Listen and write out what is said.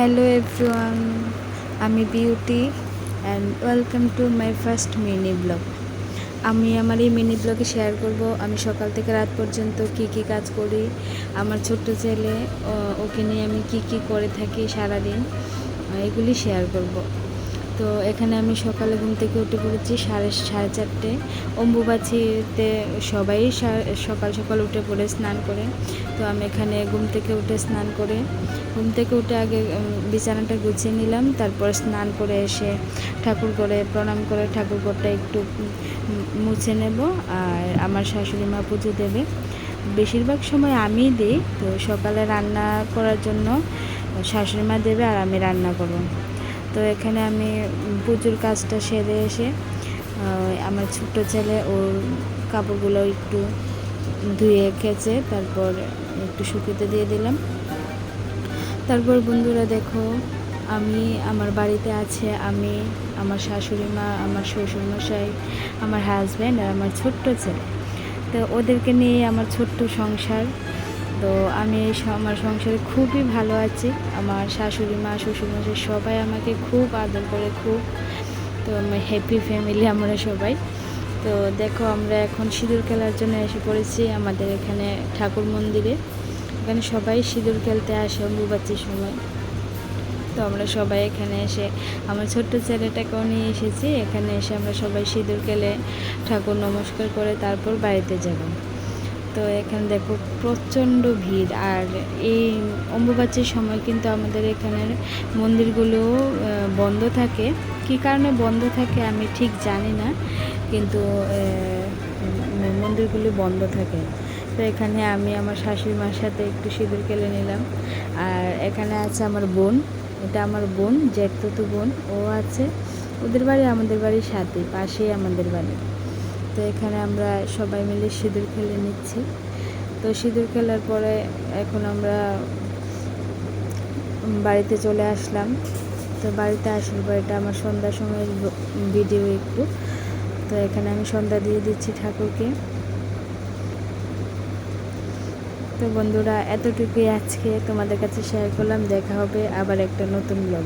Hello everyone, আমি beauty and welcome to my first mini blog. আমি আমার এই মিনি ব্লগে শেয়ার করব আমি সকাল থেকে রাত পর্যন্ত কি কি কাজ করি, আমার ছোট্ট ছেলে ওকে নিয়ে আমি কি কি করে থাকি সারাদিন, এগুলি শেয়ার করব। তো এখানে আমি সকালে ঘুম থেকে উঠে পড়েছি সাড়ে 4:30। অম্বুবাচীতে সবাই সকাল সকাল উঠে পড়ে স্নান করে। তো আমি এখানে ঘুম থেকে উঠে আগে বিছানাটা গুছিয়ে নিলাম, তারপর স্নান করে এসে ঠাকুর করে প্রণাম করে ঠাকুর ঘরটা একটু মুছে নেব। আর আমার শাশুড়ি মা পুজো দেবে, বেশিরভাগ সময় আমিই দিই। তো সকালে রান্না করার জন্য শাশুড়ি মা দেবে আর আমি রান্না করব। তো এখানে আমি পুজোর কাজটা সেরে এসে আমার ছোট্ট ছেলে ওর কাপড়গুলো একটু ধুয়ে খেয়েছে, তারপর একটু শুকিয়ে দিয়ে দিলাম। তারপর বন্ধুরা দেখো, আমি আমার বাড়িতে আছে আমি, আমার শাশুড়ি মা, আমার শ্বশুরমশাই, আমার হাজব্যান্ড আর আমার ছোট্ট ছেলে। তো ওদেরকে নিয়ে আমার ছোট্ট সংসার। তো আমি আমার সংসারে খুবই ভালো আছি। আমার শাশুড়ি মা, শ্বশুরমশাই সবাই আমাকে খুব আদর করে, খুব। তো আমার হ্যাপি ফ্যামিলি আমরা সবাই। তো দেখো, আমরা এখন সিঁদুর খেলার জন্য এসে পড়েছি আমাদের এখানে ঠাকুর মন্দিরে। এখানে সবাই সিঁদুর খেলতে আসে অম্বুবাচীর সময়। তো আমরা সবাই এখানে এসে, আমার ছোট্ট ছেলেটাকেও নিয়ে এসেছি। এখানে এসে আমরা সবাই সিঁদুর খেলে ঠাকুর নমস্কার করে তারপর বাড়িতে যাব। তো এখানে দেখো প্রচণ্ড ভিড়। আর এই অম্বুবাচীর সময় কিন্তু আমাদের এখানের মন্দিরগুলো বন্ধ থাকে। কী কারণে বন্ধ থাকে আমি ঠিক জানি না, কিন্তু মন্দিরগুলি বন্ধ থাকে। তো এখানে আমি আমার শাশুড়ি মার সাথে একটু সিঁদুর খেলে নিলাম। আর এখানে আছে আমার বোন, এটা আমার বোন, জ্যাঠতুতো বোন, ও আছে। ওদের বাড়ি আমাদের বাড়ির সাথে, পাশেই আমাদের বাড়ি। তো এখানে আমরা সবাই মিলে সিঁদুর খেলে নিচ্ছি। তো সিঁদুর খেলার পরে এখন আমরা বাড়িতে চলে আসলাম। তো বাড়িতে আসার পর এটা আমার সন্ধ্যার সময়ের ভিডিও একটু। তো এখানে আমি সন্ধ্যা দিয়ে দিচ্ছি ঠাকুরকে। তো বন্ধুরা, এতটুকুই আজকে তোমাদের কাছে শেয়ার করলাম। দেখা হবে আবার একটা নতুন ব্লগে।